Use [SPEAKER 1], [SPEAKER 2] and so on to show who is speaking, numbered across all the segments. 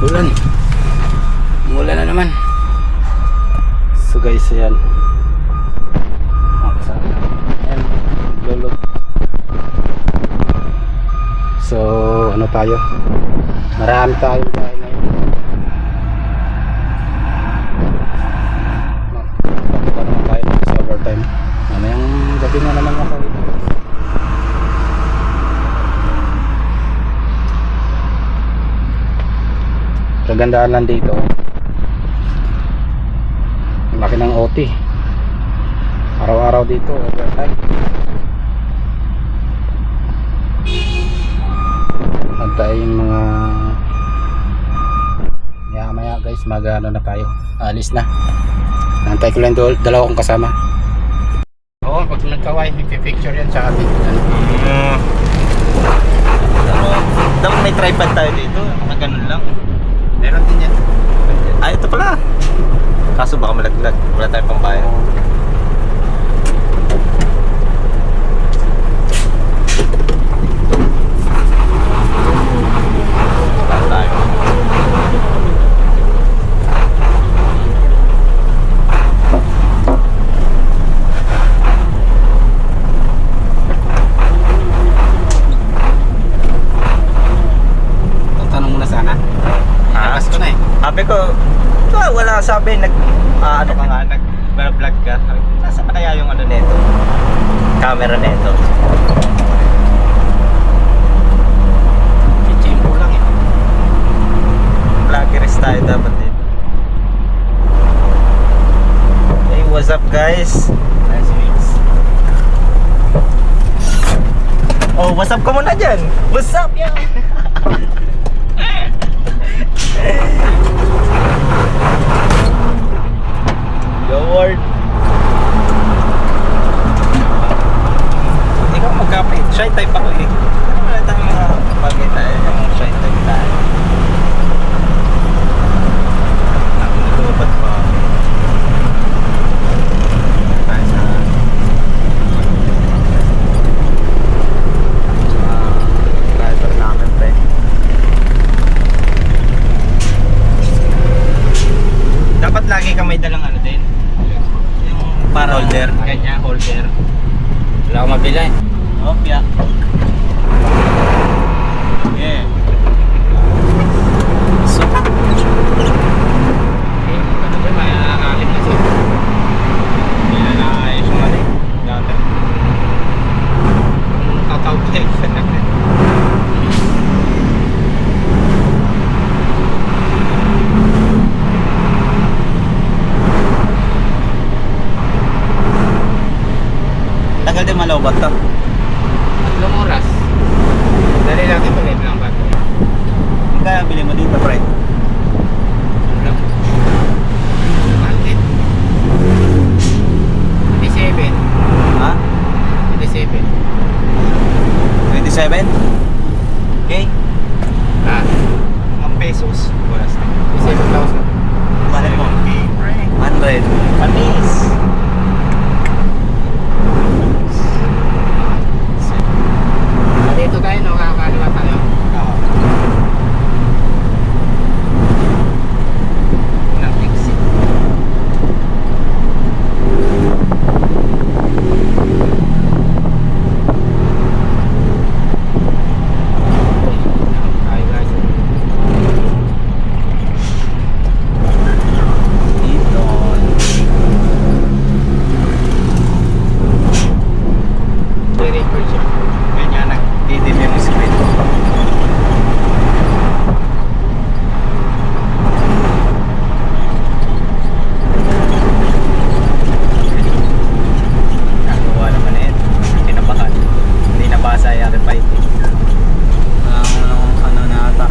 [SPEAKER 1] Ulan. Umulan na naman. So guys, ayan. Ayan, lulog. So, ano tayo? Marami tayong bahay ngayon. Magpapita naman tayo sa overtime. Mamayang gabi na naman ako dito. Kagandaan lang dito. Ang laki ng OT. Araw-araw dito, overtime. Antayin mga maya guys, mag-ano na tayo. Alis na. Nantay ko lang dalawa kong kasama. Oo, pag nagkaway, nagpipicture yan sa atin.
[SPEAKER 2] Dapat may tripod tayo dito. Na ganun lang.
[SPEAKER 1] Meron din yan.
[SPEAKER 2] Ah, ito pala. Kaso baka malaglag. Wala tayong pambayad. Wala tayo.
[SPEAKER 1] Tanong muna sana. Ikas ko na eh.
[SPEAKER 2] Sabi ko, wala sabi, ano ka nga, nag-vlog ka. Nasa pa kaya yung ano nito? Camera nito.
[SPEAKER 1] Chimpo lang eh.
[SPEAKER 2] Vloggeries tayo dapat dito. Hey, what's up guys?
[SPEAKER 1] Nice weeks.
[SPEAKER 2] Oh, what's up ka muna dyan? What's up, yeah? Yo, Ward. Hindi ka magkapit. Shy type ako eh. Wala tayong mga pagkita eh. Yung shy type tayo. Nagulubat pa. Tayo sa driver namin pre. Dapat lagi ka may dalang ano din. Yung para holder.
[SPEAKER 1] Ganyan, holder. Wala akong mabila eh.
[SPEAKER 2] Opya. Yeah. So,
[SPEAKER 1] Eh, ano ba, may alim na siya.
[SPEAKER 2] hindi na naayos yung ano eh. Dati.
[SPEAKER 1] Tatawag siya.
[SPEAKER 2] Tagal din malawbat to.
[SPEAKER 1] 3 oras. Dali lang ito, wait lang ba?
[SPEAKER 2] Yung kaya bili mo dito pre.
[SPEAKER 1] Ano lang? Bakit? 27.
[SPEAKER 2] Ha?
[SPEAKER 1] 27.
[SPEAKER 2] 27? Okay.
[SPEAKER 1] Ah,
[SPEAKER 2] Mga pesos. Oras na.
[SPEAKER 1] 27,000.
[SPEAKER 2] Mahal mo. 100. Panis.
[SPEAKER 1] Dito tayo, no? Kakaliwa tayo. Unang exit. Ay, guys.
[SPEAKER 2] Dito.
[SPEAKER 1] Record siya.
[SPEAKER 2] Ganyan, nagdidim yung screen. Nagawa naman eh. Kinabahan. Hindi nabasa yung RFID. Ano na ata.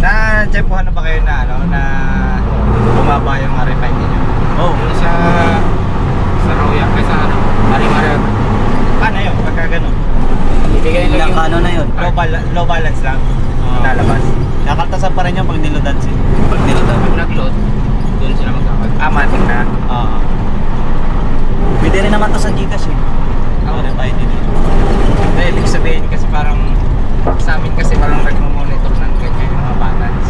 [SPEAKER 2] Na-chepuhan na ba kayo na ano na bumaba yung RFID nyo? Oh.
[SPEAKER 1] Yung sa Roya, ay sa ano? Marimara.
[SPEAKER 2] Paano yun? Pagka ganun?
[SPEAKER 1] Ibigay lang yung...
[SPEAKER 2] Ano na yun? Low balance lang. Lalabas. Nakaltasan pa rin yung pag nilodan siya. Pag nilodan.
[SPEAKER 1] Pag nag-load, doon sila magkakal.
[SPEAKER 2] Matik na. Oo. Pwede rin naman to sa Gcash eh.
[SPEAKER 1] Oo.
[SPEAKER 2] RFID din.
[SPEAKER 1] Ibig sabihin kasi parang sa amin kasi parang nagmo-monitor ng ganyan yung mga balance.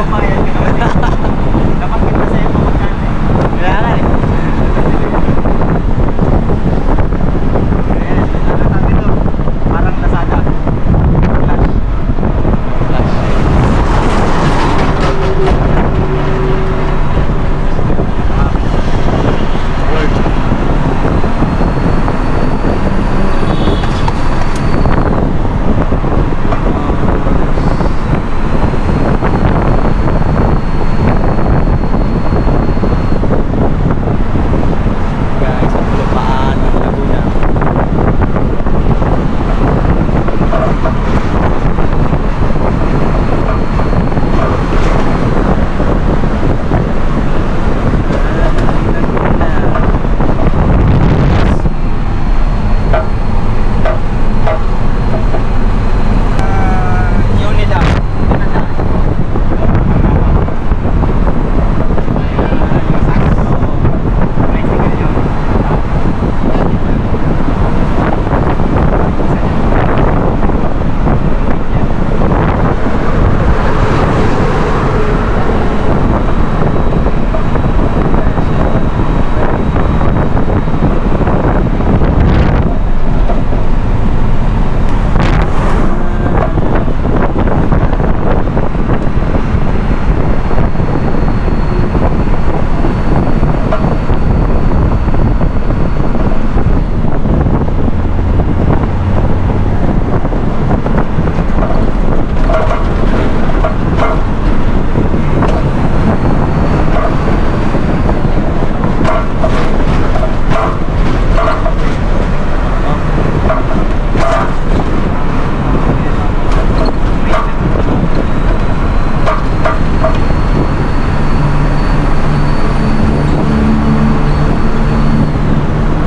[SPEAKER 2] Bayad ka naman eh. Dapat kita sa'yo kung magkano eh. Kaya nga eh. Ayan, ano natin to? Parang Lazada. Flash.
[SPEAKER 1] Flash.
[SPEAKER 2] Word. Guys, ang lupaan ng Laguna. Unida.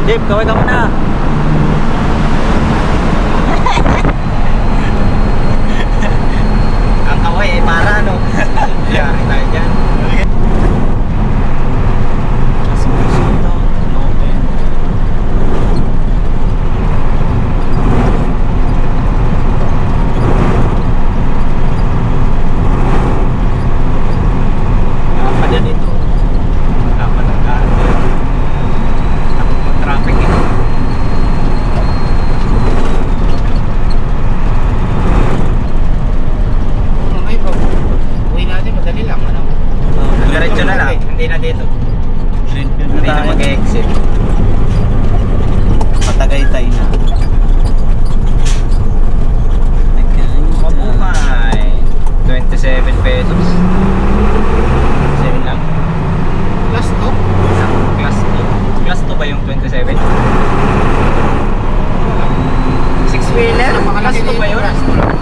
[SPEAKER 2] Jeep, kaway ka muna. Ang kaway eh, para ano. Yari tayo dyan. Apa dyan ito? Apa ng daan dyan? Takot mag-traffic eh.
[SPEAKER 1] Ay, bro. Uwi natin, madali lang. Ano?
[SPEAKER 2] Diretso na lang, hindi na dito. Hindi na mag-exit.
[SPEAKER 3] Patagaytay na.
[SPEAKER 2] Mabuhay. 27 pesos. Same lang.
[SPEAKER 1] Plus to?
[SPEAKER 2] Isang class 2. Class 2 ba yung 27? Six-wheeler? Class 2 ba yun?
[SPEAKER 1] Plus to lang.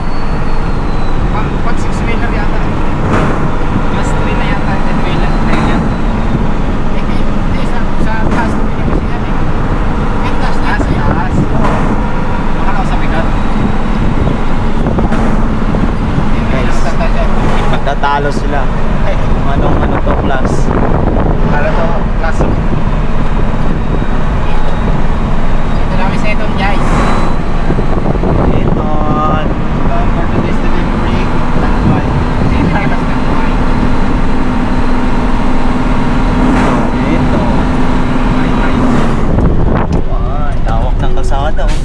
[SPEAKER 1] Pag 6-wheeler yata.
[SPEAKER 2] Class 3 na yata. 10-wheeler. Ayan.
[SPEAKER 1] Hindi, sa taas na pinag-kasi yan eh. May taas na.
[SPEAKER 2] Sa taas. Baka ako sa bigat.
[SPEAKER 3] Tatalo sila. Anong ano to, plus.
[SPEAKER 2] Para to, class
[SPEAKER 1] Ito namin sa itong guys.
[SPEAKER 3] Eton.
[SPEAKER 1] For today's delivery, tanduay. Sinilas tanduay.
[SPEAKER 3] Ito. Ay, tawak ng kalsada oh.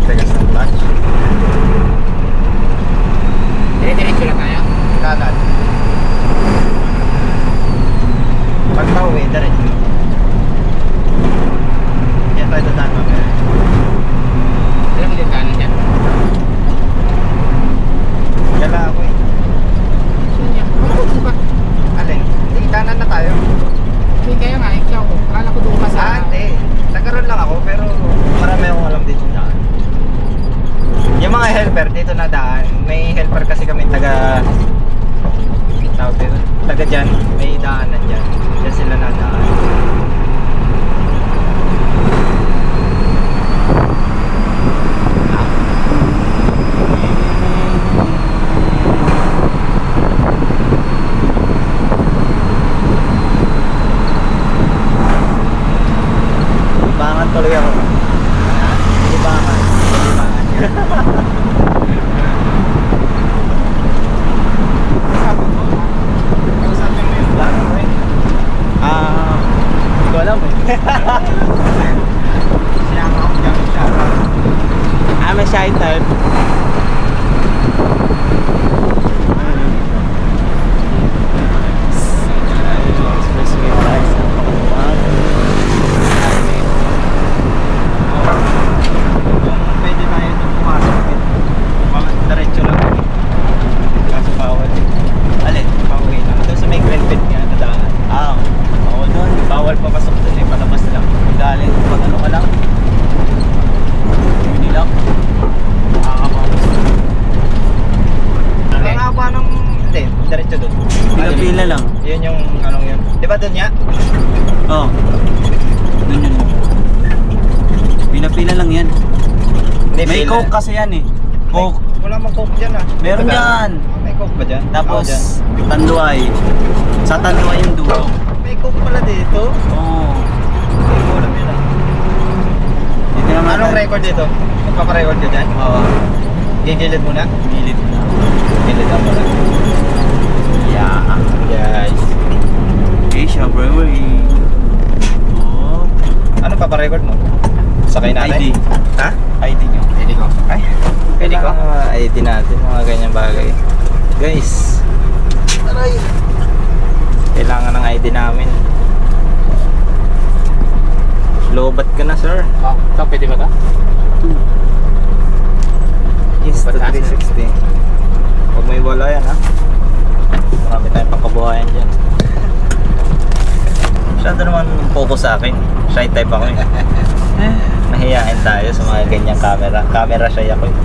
[SPEAKER 2] Tegas ng clutch.
[SPEAKER 1] Dire-diretso lang tayo.
[SPEAKER 2] Kanan. Pag pauwi, diretso. Yan tayo dadaan mamaya.
[SPEAKER 1] Alam mo din kanan dyan.
[SPEAKER 2] Gala ako eh.
[SPEAKER 1] Sunya. Ano ba?
[SPEAKER 2] Alin? Hindi, kanan na tayo.
[SPEAKER 1] Hindi kaya nga, ikaw. Akala ko doon ka sa...
[SPEAKER 2] Hindi. Nagkaroon lang ako pero marami akong alam dito sa daan. Yung mga helper dito na daan, may helper kasi kami taga tawag dito, taga dyan, may daanan dyan. Dyan sila na daan.
[SPEAKER 3] Libangan tuloy ako. Libangan.
[SPEAKER 2] Libangan yan.
[SPEAKER 3] Expressway guys. Napakaluwag.
[SPEAKER 2] Kung pwede tayo ito pumasok dito. Diretso lang. Kaso bawal. Alin? Pauwi lang. Doon sa may Glenfit nga na daan.
[SPEAKER 3] Ah, oo doon.
[SPEAKER 2] Bawal papasok doon eh. Palabas lang.
[SPEAKER 3] Galing pag ano ka lang. Yun lang. Nakakabawas.
[SPEAKER 2] Ang haba ng... Hindi, diretso doon.
[SPEAKER 3] Pila-pila lang.
[SPEAKER 2] Yun yung anong yun. Di ba doon niya?
[SPEAKER 3] Oo. Doon yun. Pila-pila lang yan.
[SPEAKER 2] Hindi,
[SPEAKER 3] May
[SPEAKER 2] pila.
[SPEAKER 3] coke kasi yan eh. Coke.
[SPEAKER 2] Wala mang coke dyan ah.
[SPEAKER 3] Meron
[SPEAKER 2] Ito ba?
[SPEAKER 3] dyan.
[SPEAKER 2] May coke ba dyan?
[SPEAKER 3] Tapos,
[SPEAKER 2] dyan.
[SPEAKER 3] Tanduay. Sa Tanduay yung dulo.
[SPEAKER 2] May coke pala dito.
[SPEAKER 3] Oo.
[SPEAKER 2] Hindi ko alam yun ah.
[SPEAKER 3] Dito naman.
[SPEAKER 2] Anong record dito? Magpaparecord ka dyan?
[SPEAKER 3] Oo.
[SPEAKER 2] Gigilid muna?
[SPEAKER 3] Gilid na.
[SPEAKER 2] Gilid ako muna.
[SPEAKER 3] Yeah.
[SPEAKER 2] Guys.
[SPEAKER 3] Asia Brewery. Oh.
[SPEAKER 2] Ano paparecord mo? Sakay natin?
[SPEAKER 3] ID.
[SPEAKER 2] Ha?
[SPEAKER 3] ID nyo.
[SPEAKER 1] Pwede ko.
[SPEAKER 2] Ay, pwede ko. ID natin, mga ganyang bagay. Guys, kailangan ng ID namin. Lobat ka na, sir.
[SPEAKER 1] Oh, ito pwede ba ito?
[SPEAKER 2] Insta
[SPEAKER 1] Lobat ka,
[SPEAKER 2] 360. Huwag may wala yan, ha? Marami tayong pangkabuhayan dyan. Masyado naman focus sa akin. Shy type ako eh. Mahihain tayo sa mga ganyang camera. Camera shy ako eh.